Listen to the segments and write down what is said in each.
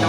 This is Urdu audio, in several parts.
9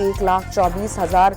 1,24,000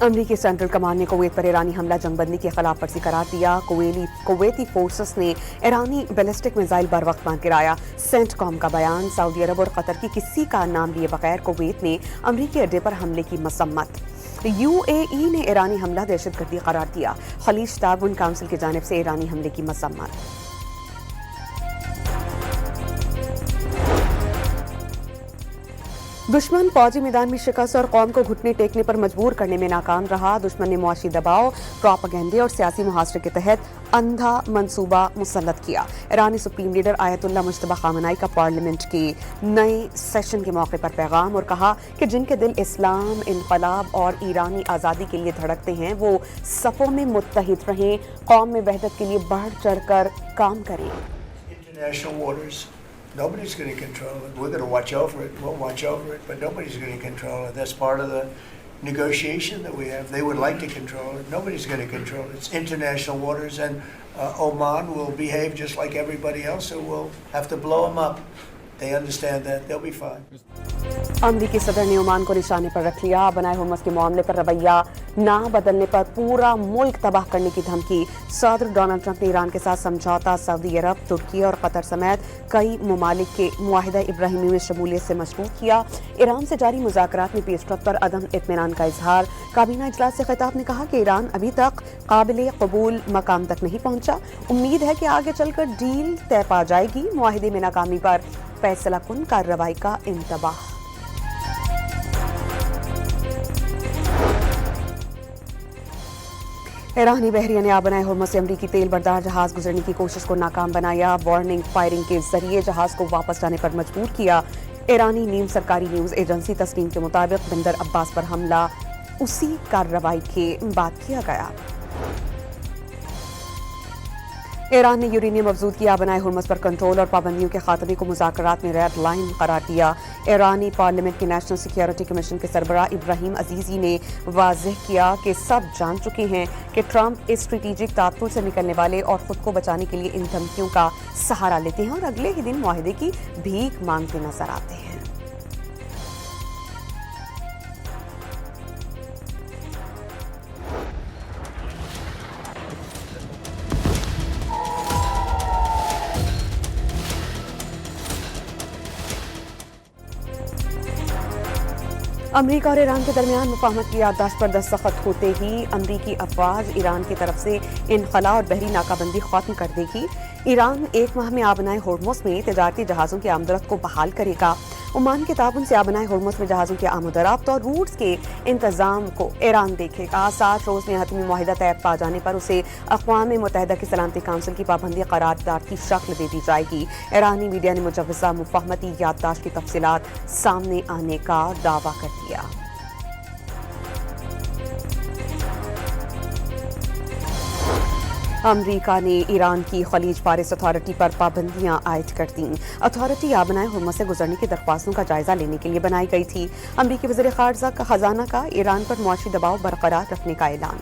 امریکی سینٹرل کمانڈ نے کویت پر ایرانی حملہ جنگ بندی کی خلاف ورزی قرار دیا. کویتی فورسز نے ایرانی بیلسٹک میزائل بر وقت مار گرایا. سینٹ کام کا بیان. سعودی عرب اور قطر کی کسی کا نام لیے بغیر کویت نے امریکی اڈے پر حملے کی مذمت. UAE نے ایرانی حملہ دہشت گردی قرار دیا. خلیج تعاون کونسل کی جانب سے ایرانی حملے کی مذمت. دشمن فوجی میدان میں شکست اور قوم کو گھٹنے ٹیکنے پر مجبور کرنے میں ناکام رہا. دشمن نے معاشی دباؤ، پروپیگنڈے اور سیاسی محاصرے کے تحت اندھا منصوبہ مسلط کیا. ایرانی سپریم لیڈر آیت اللہ مجتبی خامنائی کا پارلیمنٹ کے نئے سیشن کے موقع پر پیغام اور کہا کہ جن کے دل اسلام، انقلاب اور ایرانی آزادی کے لیے دھڑکتے ہیں وہ صفوں میں متحد رہیں، قوم میں وحدت کے لیے بڑھ چڑھ کر کام کریں. International waters. Nobody's going to control it. We're going to watch over it. We'll watch over it, but nobody's going to control it. That's part of the negotiation that we have. They would like to control it. Nobody's going to control it. It's international waters, and Oman will behave just like everybody else, so we'll have to blow them up. They understand that. They'll be fine. امریکی صدر نے عمان کو نشانے پر رکھ لیا. بنائے ہرمز کے معاملے پر رویہ نہ بدلنے پر پورا ملک تباہ کرنے کی دھمکی. صدر ڈونلڈ ٹرمپ نے ایران کے ساتھ سمجھوتا سعودی عرب، ترکی اور قطر سمیت کئی ممالک کے معاہدہ ابراہیمی میں شمولیت سے مشروط کیا. ایران سے جاری مذاکرات میں پیش رفت پر عدم اطمینان کا اظہار. کابینہ اجلاس سے خطاب نے کہا کہ ایران ابھی تک قابل قبول مقام تک نہیں پہنچا. امید ہے کہ آگے چل کر ڈیل طے پا جائے گی. معاہدے میں ناکامی پر فیصلہ کن کارروائی کا انتباہ. ایرانی بحریہ نے آبنائے ہرمز سے امریکی تیل بردار جہاز گزرنے کی کوشش کو ناکام بنایا. وارننگ فائرنگ کے ذریعے جہاز کو واپس جانے پر مجبور کیا. ایرانی نیم سرکاری نیوز ایجنسی تسنیم کے مطابق بندر عباس پر حملہ اسی کارروائی کے بعد کیا گیا. ایران نے یورینیم افزود کی آبنائے ہرمز پر کنٹرول اور پابندیوں کے خاتمے کو مذاکرات میں ریڈ لائن قرار دیا. ایرانی پارلیمنٹ کے نیشنل سیکیورٹی کمیشن کے سربراہ ابراہیم عزیزی نے واضح کیا کہ سب جان چکے ہیں کہ ٹرمپ اس اسٹریٹجک تعطل سے نکلنے والے اور خود کو بچانے کے لیے ان دھمکیوں کا سہارا لیتے ہیں اور اگلے ہی دن معاہدے کی بھیک مانگتے نظر آتے ہیں. امریکہ اور ایران کے درمیان مفاہمت کی یادداشت پر دستخط ہوتے ہی امریکی افواج ایران کی طرف سے انخلاء اور بحری ناکہ بندی ختم کر دے گی. ایران 1 ماہ میں آبنائے ہرمز میں تجارتی جہازوں کی آمد و رفت کو بحال کرے گا. عمان کے تعاون سے آبنائے ہرمز میں جہازوں کی آمد و رفت اور روٹس کے انتظام کو ایران دیکھے گا. 60 روز میں حتمی معاہدہ طے پا جانے پر اسے اقوام متحدہ کی سلامتی کونسل کی پابندی قرارداد کی شکل دے دی جائے گی. ایرانی میڈیا نے مجوزہ مفاہمتی یادداشت کی تفصیلات سامنے آنے کا دعویٰ کر دیا. امریکہ نے ایران کی خلیج فارس اتھارٹی پر پابندیاں عائد کر دیں. اتھارٹی آبنائے ہرمز سے گزرنے کی درخواستوں کا جائزہ لینے کے لیے بنائی گئی تھی. امریکی وزیر خزانہ کا ایران پر معاشی دباؤ برقرار رکھنے کا اعلان.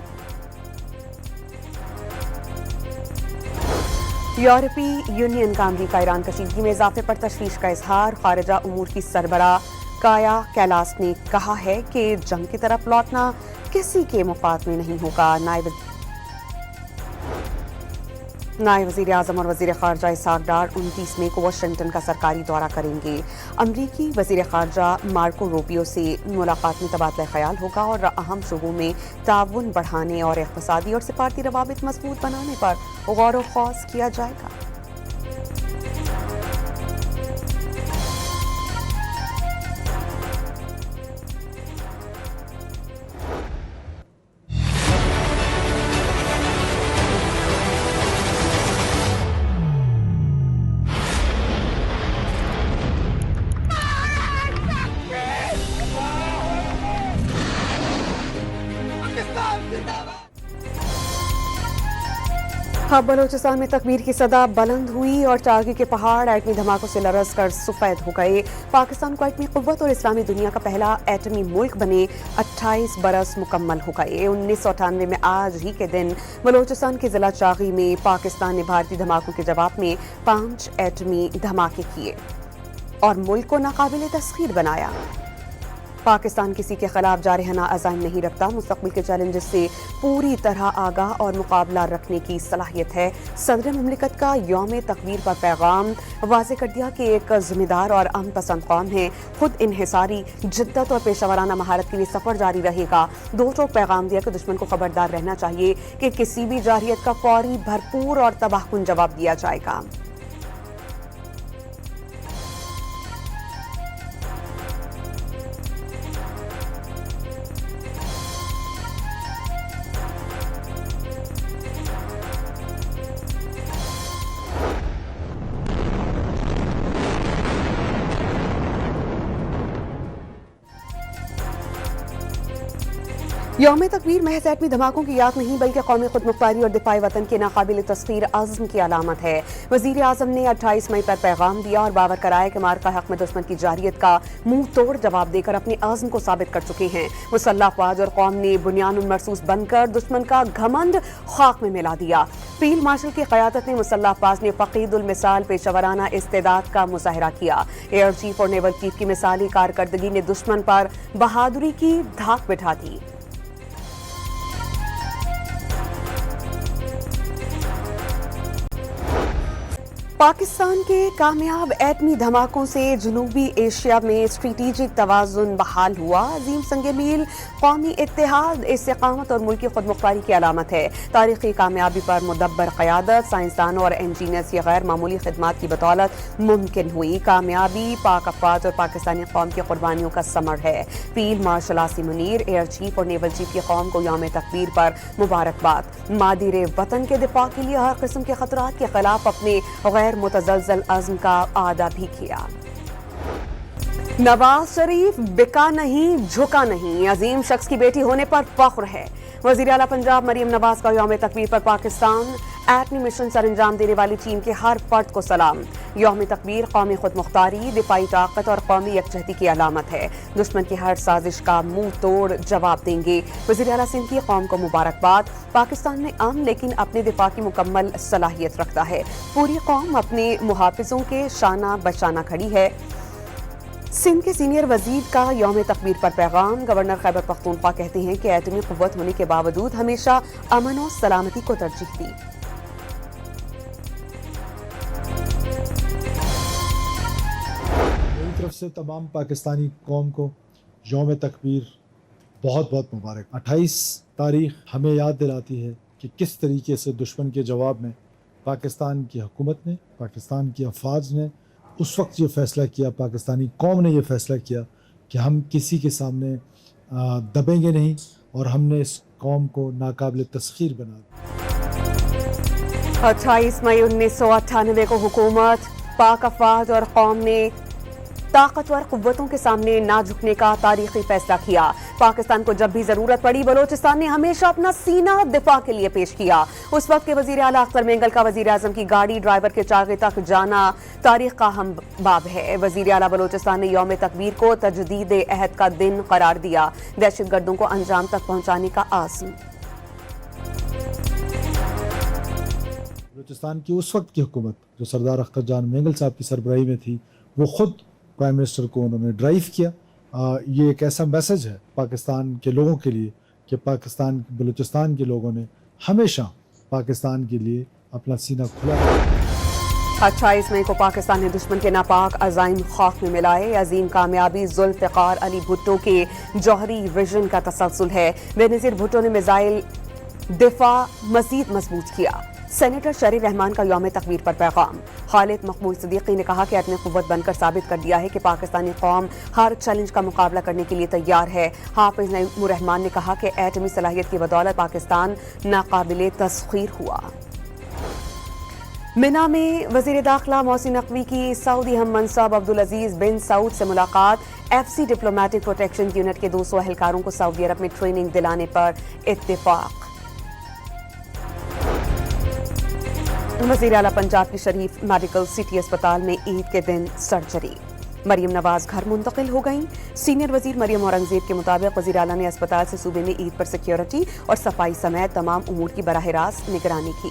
یورپی یونین کا امریکہ ایران کشیدگی میں اضافے پر تشویش کا اظہار. خارجہ امور کی سربراہ کایا کیلاس نے کہا ہے کہ جنگ کی طرف لوٹنا کسی کے مفاد میں نہیں ہوگا. نائب وزیر اعظم اور وزیر خارجہ اسحاق ڈار 29 مئی کو واشنگٹن کا سرکاری دورہ کریں گے. امریکی وزیر خارجہ مارکو روبیو سے ملاقات میں تبادلہ خیال ہوگا اور اہم شعبوں میں تعاون بڑھانے اور اقتصادی اور سفارتی روابط مضبوط بنانے پر غور و خوض کیا جائے گا. بلوچستان میں تکبیر کی صدا بلند ہوئی اور ٹاگی کے پہاڑ ایٹمی دھماکوں سے لرز کر سفید ہو گئے. پاکستان کو ایٹمی قوت اور اسلامی دنیا کا پہلا ایٹمی ملک بنے 28 برس مکمل ہو گئے. 1998 میں آج ہی کے دن بلوچستان کے ضلع چاغی میں پاکستان نے بھارتی دھماکوں کے جواب میں 5 ایٹمی دھماکے کیے اور ملک کو ناقابل تسخیر بنایا. پاکستان کسی کے خلاف جارحانہ عزائم نہیں رکھتا، مستقبل کے چیلنجز سے پوری طرح آگاہ اور مقابلہ رکھنے کی صلاحیت ہے۔ صدر مملکت کا یوم تکبیر پر پیغام واضح کر دیا کہ ایک ذمہ دار اور امن پسند قوم ہے، خود انحصاری جدت اور پیشہ ورانہ مہارت کے لیے سفر جاری رہے گا۔ دو ٹوک پیغام دیا کہ دشمن کو خبردار رہنا چاہیے کہ کسی بھی جارحیت کا فوری، بھرپور اور تباہ کن جواب دیا جائے گا۔ یوم تکبیر محض ایٹمی دھماکوں کی یاد نہیں بلکہ قومی خود مختاری اور دفاع وطن کے ناقابل تسخیر عزم کی علامت ہے۔ وزیر اعظم نے 28 مئی پر پیغام دیا اور باور کرایا کہ مارکا حق میں دشمن کی جارحیت کا منہ توڑ جواب دے کر اپنے عزم کو ثابت کر چکے ہیں۔ مسلح افواج اور قوم نے بنیان المرصوص بن کر دشمن کا گھمنڈ خاک میں ملا دیا۔ فیلڈ مارشل کی قیادت میں مسلح افواج نے فقید المثال پیشہ ورانہ استعداد کا مظاہرہ کیا۔ ایئر چیف اور نیول چیف کی مثالی کارکردگی نے دشمن پر بہادری کی دھاک بٹھا دی۔ پاکستان کے کامیاب ایٹمی دھماکوں سے جنوبی ایشیا میں اسٹریٹجک توازن بحال ہوا۔ عظیم سنگ میل قومی اتحاد، استقامت اور ملکی خود مختاری کی علامت ہے۔ تاریخی کامیابی پر مدبر قیادت، سائنسدانوں اور انجینئرز کی غیر معمولی خدمات کی بدولت ممکن ہوئی۔ کامیابی پاک افواج اور پاکستانی قوم کی قربانیوں کا ثمر ہے۔ Field marshal Asim Munir, air chief اور نیول چیف کی قوم کو یوم تکبیر پر مبارکباد۔ مادر وطن کے دفاع کے لیے ہر قسم کے خطرات کے خلاف اپنے غیر متزلزل عزم کا اعادہ بھی کیا۔ نواز شریف بکا نہیں، جھکا نہیں، عظیم شخص کی بیٹی ہونے پر فخر ہے۔ وزیر اعلیٰ پنجاب مریم نواز کا یوم تکبیر پر پاکستان ایٹمی مشن سر انجام دینے والی چین کے ہر فرد کو سلام۔ یوم تکبیر قومی خود مختاری، دفاعی طاقت اور قومی یکجہتی کی علامت ہے۔ دشمن کی ہر سازش کا منہ توڑ جواب دیں گے۔ وزیر اعلیٰ سندھ کی قوم کو مبارکباد۔ پاکستان میں امن لیکن اپنے دفاع کی مکمل صلاحیت رکھتا ہے۔ پوری قوم اپنے محافظوں کے شانہ بشانہ کھڑی ہے۔ سندھ کے سینئر وزیر کا یوم تکبیر پر پیغام، گورنر خیبر پختونخوا کہتے ہیں کہ ایٹمی قوت ہونے کے باوجود ہمیشہ امن و سلامتی کو ترجیح دی۔ میری طرف سے تمام پاکستانی قوم کو یوم تکبیر بہت بہت مبارک۔ 28 تاریخ ہمیں یاد دلاتی ہے کہ کس طریقے سے دشمن کے جواب میں پاکستان کی حکومت نے، پاکستان کی افواج نے اس وقت یہ فیصلہ کیا، پاکستانی قوم نے یہ فیصلہ کیا کہ ہم کسی کے سامنے دبیں گے نہیں اور ہم نے اس قوم کو ناقابل تسخیر بنا دیا۔ 28 مئی 1998 کو حکومت، پاک افواج اور قوم نے طاقتور قوتوں کے سامنے نہ جھکنے کا تاریخی فیصلہ کیا۔ پاکستان کو جب بھی ضرورت پڑی بلوچستان نے ہمیشہ اپنا سینہ دفاع کے لیے پیش کیا۔ اس وقت کے وزیر اعلیٰ اختر مینگل کا وزیر اعظم کی گاڑی ڈرائیور کے چاغے تک جانا تاریخ کا اہم باب ہے۔ وزیر اعلیٰ بلوچستان نے یوم تکبیر کو تجدید عہد کا دن قرار دیا، دہشت گردوں کو انجام تک پہنچانے کا عزم۔ بلوچستان کی اس وقت کی حکومت جو سردار اختر جان مینگل صاحب کی سربراہی میں تھی، وہ خود پرائم منسٹر کو انہوں نے ڈرائیو کیا۔ یہ ایک ایسا میسج ہے پاکستان کے لوگوں کے لیے کہ بلوچستان کے لوگوں نے ہمیشہ پاکستان کے لیے اپنا سینہ کھلا رکھا۔ 28 مئی کو پاکستان نے دشمن کے ناپاک عزائم خاک میں ملائے۔ عظیم کامیابی ذوالفقار علی بھٹو کے جوہری ویژن کا تسلسل ہے۔ بے نظیر بھٹو نے میزائل دفاع مزید مضبوط کیا۔ سینیٹر شریر رحمان کا یوم تکبیر پر پیغام، خالد مقبول صدیقی نے کہا کہ ایٹمی قوت بن کر ثابت کر دیا ہے کہ پاکستانی قوم ہر چیلنج کا مقابلہ کرنے کے لیے تیار ہے۔ حافظ نعیم الرحمان نے کہا کہ ایٹمی صلاحیت کی بدولت پاکستان ناقابل تسخیر ہوا۔ منا میں وزیر داخلہ محسن نقوی کی سعودی ہم منصب عبدالعزیز بن سعود سے ملاقات۔ F C diplomatic protection unit کے 200 اہلکاروں کو سعودی عرب میں ٹریننگ دلانے پر اتفاق۔ وزیر اعلیٰ پنجاب کی شریف میڈیکل سٹی اسپتال میں عید کے دن سرجری، مریم نواز گھر منتقل ہو گئیں۔ سینئر وزیر مریم اورنگزیب کے مطابق وزیر اعلیٰ نے اسپتال سے صوبے میں عید پر سیکیورٹی اور صفائی سمیت تمام امور کی براہ راست نگرانی کی۔